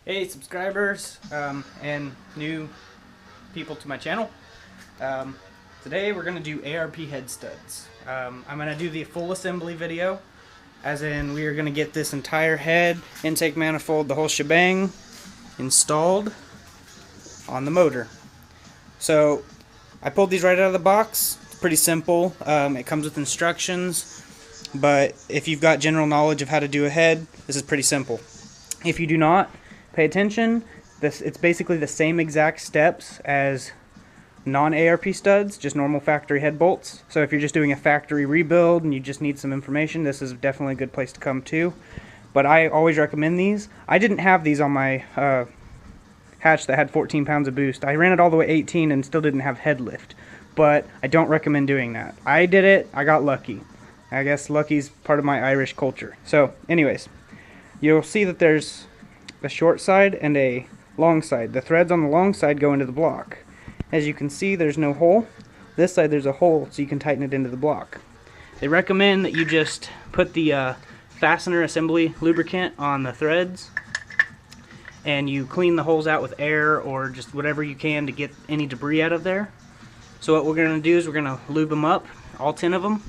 Hey subscribers and new people to my channel. Today we're going to do ARP head studs. I'm going to do the full assembly video, as in we are going to get this entire head, intake manifold, the whole shebang installed on the motor. So I pulled these right out of the box. It's pretty simple. It comes with instructions, but if you've got general knowledge of how to do a head, this is pretty simple. If you do not, pay attention. It's basically the same exact steps as non-ARP studs, just normal factory head bolts. So if you're just doing a factory rebuild and you just need some information, this is definitely a good place to come to. But I always recommend these. I didn't have these on my hatch that had 14 pounds of boost. I ran it all the way 18 and still didn't have head lift. But I don't recommend doing that. I did it, I got lucky. I guess lucky's part of my Irish culture. So anyways, you'll see that there's a short side and a long side. The threads on the long side go into the block. As you can see, there's no hole. This side there's a hole, so you can tighten it into the block. They recommend that you just put the fastener assembly lubricant on the threads and you clean the holes out with air or just whatever you can to get any debris out of there. So what we're going to do is we're going to lube them up, all 10 of them,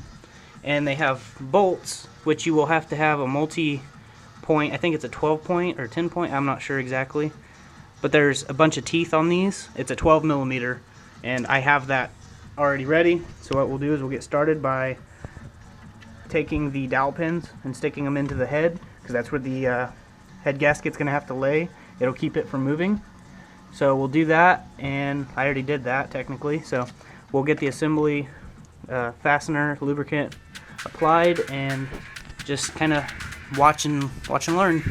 and they have bolts which you will have to have a multi-point, I think it's a 12-point or 10-point, I'm not sure exactly, but there's a bunch of teeth on these. It's a 12mm, and I have that already ready. So what we'll do is we'll get started by taking the dowel pins and sticking them into the head, because that's where the head gasket's going to have to lay. It'll keep it from moving. So we'll do that, and I already did that technically. So we'll get the assembly fastener lubricant applied and just kind of watch and learn.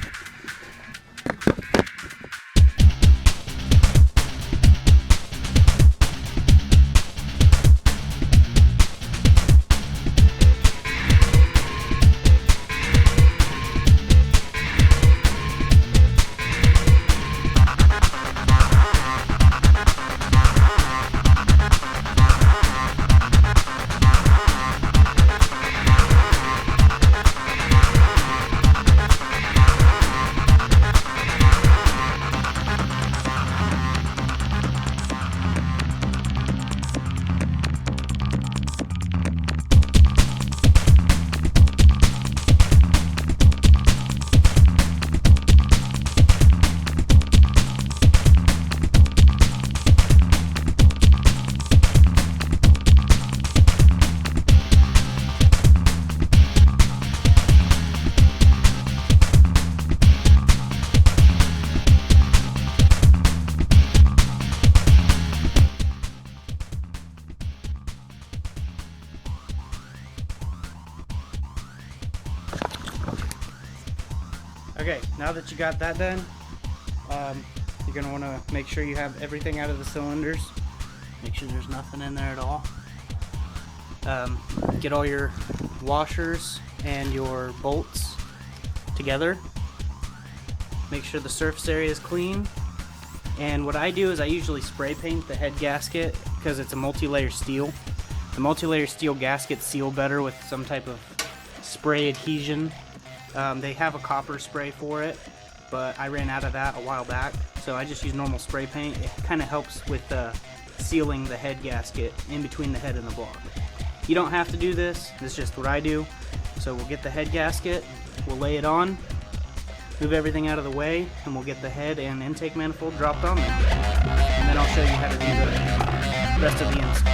Okay, now that you got that done, you're going to want to make sure you have everything out of the cylinders. Make sure there's nothing in there at all. Get all your washers and your bolts together. Make sure the surface area is clean. And what I do is I usually spray paint the head gasket because it's a multi-layer steel. The multi-layer steel gaskets seal better with some type of spray adhesion. They have a copper spray for it, but I ran out of that a while back, so I just use normal spray paint. It kind of helps with sealing the head gasket in between the head and the block. You don't have to do this, it's just what I do. So we'll get the head gasket, we'll lay it on, move everything out of the way, and we'll get the head and intake manifold dropped on there. And then I'll show you how to do the rest of the install.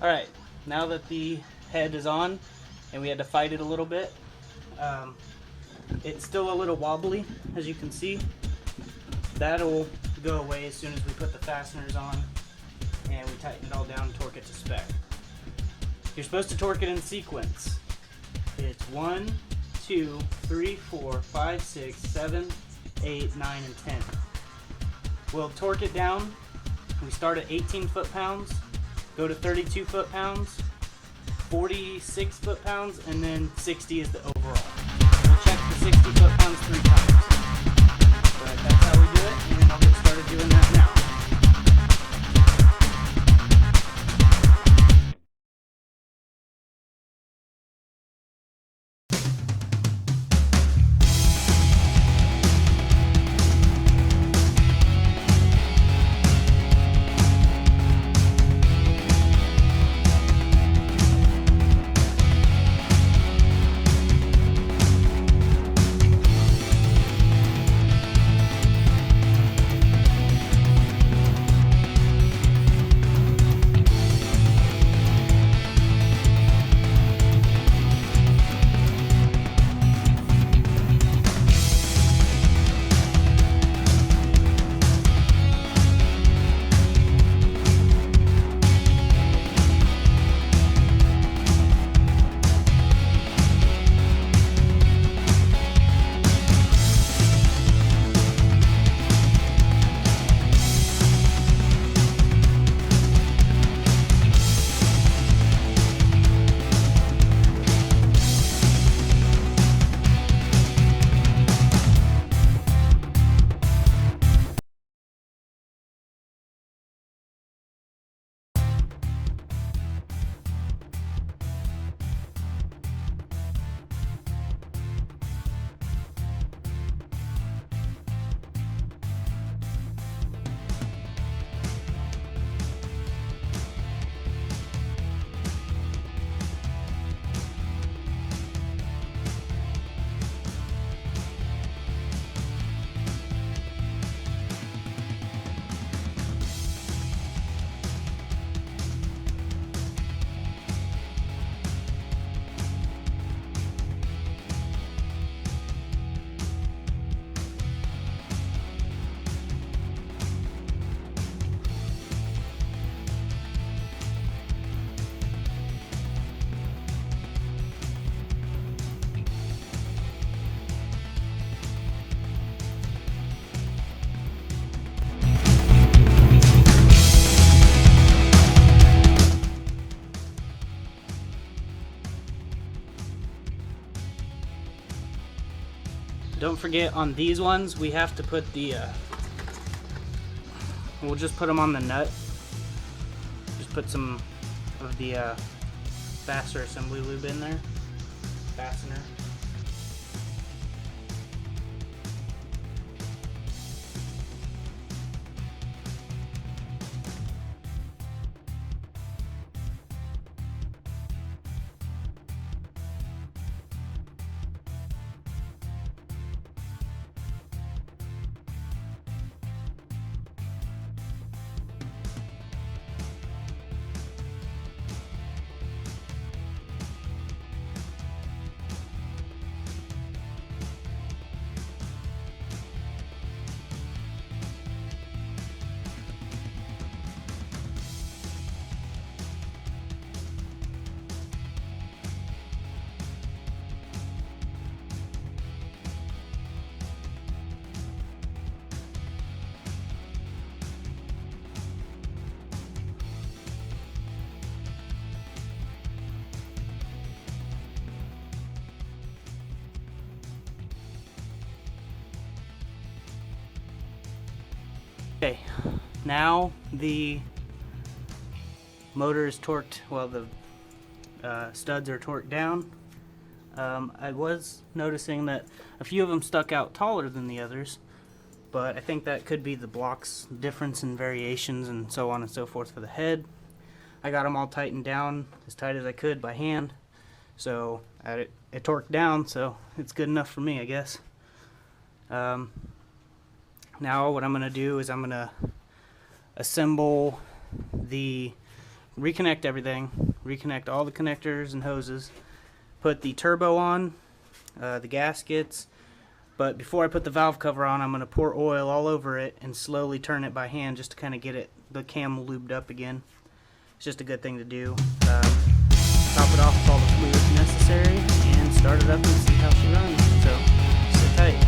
Alright, now that the head is on and we had to fight it a little bit, it's still a little wobbly, as you can see. That'll go away as soon as we put the fasteners on and we tighten it all down and torque it to spec. You're supposed to torque it in sequence. It's 1, 2, 3, 4, 5, 6, 7, 8, 9, and 10. We'll torque it down. We start at 18 foot-pounds, go to 32 foot-pounds, 46 foot-pounds, and then 60 is the overall. We'll check the 60 foot-pounds 3 times. But that's how we do it, and I'll get started doing that now. Don't forget, on these ones we have to put the we'll just put them on the nut. Just put some of the fastener assembly lube in there. Fastener. Okay, now the motor is torqued, well, the studs are torqued down. I was noticing that a few of them stuck out taller than the others, but I think that could be the blocks difference in variations and so on and so forth for the head. I got them all tightened down as tight as I could by hand, so it torqued down, so it's good enough for me, I guess. Now what I'm going to do is I'm going to assemble reconnect everything, reconnect all the connectors and hoses, put the turbo on, the gaskets, but before I put the valve cover on, I'm going to pour oil all over it and slowly turn it by hand just to kind of get the cam lubed up again. It's just a good thing to do. top it off with all the fluids necessary, and start it up and see how she runs. So sit tight.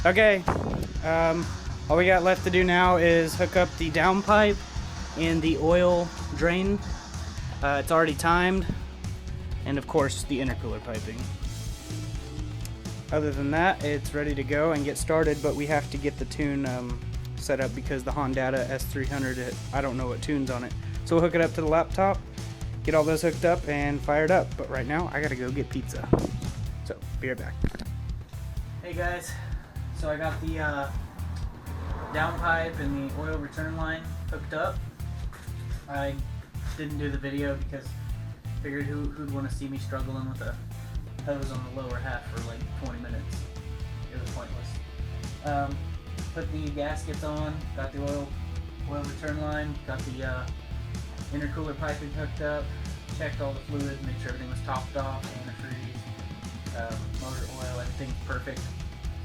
Okay, all we got left to do now is hook up the downpipe and the oil drain. It's already timed, and of course the intercooler piping. Other than that, it's ready to go and get started, but we have to get the tune set up because the Honda S300, I don't know what tune's on it. So we'll hook it up to the laptop, get all those hooked up and fired up. But right now, I gotta go get pizza. So, be right back. Hey guys. So I got the downpipe and the oil return line hooked up. I didn't do the video because I figured who'd want to see me struggling with a hose on the lower half for like 20 minutes. It was pointless. Put the gaskets on, got the oil return line, got the intercooler piping hooked up, checked all the fluids, made sure everything was topped off, antifreeze, motor oil, everything's perfect.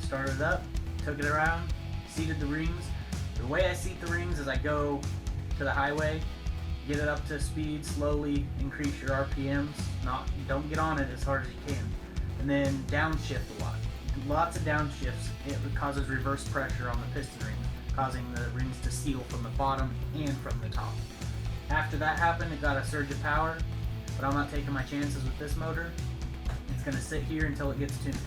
Started up, took it around, seated the rings. The way I seat the rings is I go to the highway, get it up to speed, slowly increase your RPMs. Don't get on it as hard as you can, and then downshift a lot. Lots of downshifts. It causes reverse pressure on the piston rings, causing the rings to seal from the bottom and from the top. After that happened, it got a surge of power, but I'm not taking my chances with this motor. It's going to sit here until it gets tuned.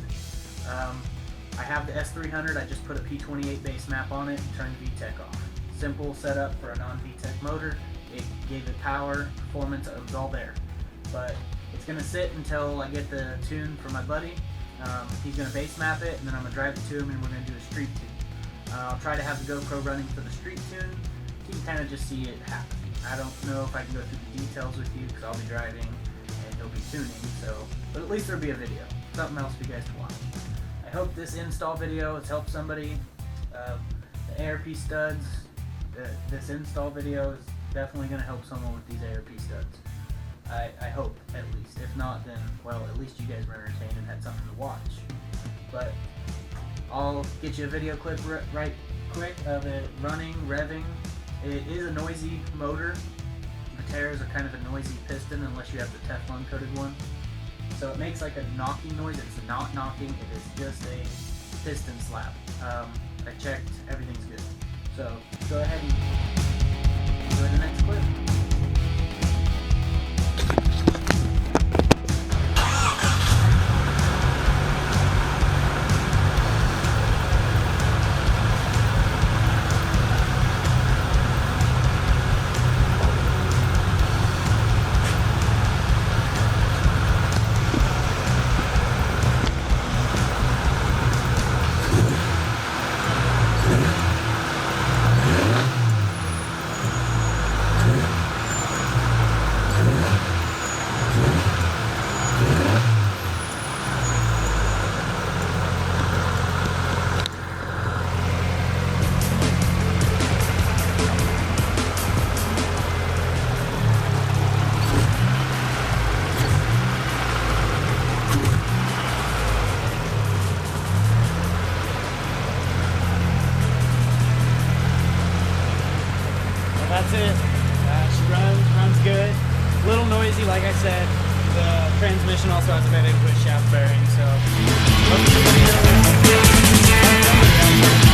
I have the S300, I just put a P28 base map on it and turned VTEC off. Simple setup for a non-VTEC motor. It gave it power, performance, it was all there. But it's going to sit until I get the tune from my buddy. He's going to base map it, and then I'm going to drive it to him and we're going to do a street tune. I'll try to have the GoPro running for the street tune. You can kind of just see it happen. I don't know if I can go through the details with you because I'll be driving and he'll be tuning, but at least there'll be a video. Something else for you guys to watch. I hope this install video has helped somebody. The ARP studs, this install video is definitely going to help someone with these ARP studs. I hope, at least. If not, then, well, at least you guys were entertained and had something to watch. But I'll get you a video clip right quick of it running, revving. It is a noisy motor. The tears are kind of a noisy piston unless you have the Teflon coated one. So it makes like a knocking noise. It's not knocking, it is just a piston slap. I checked, everything's good. So go ahead and enjoy the next clip. That's it. She runs good. A little noisy, like I said. The transmission also has a bit of input shaft bearing, so.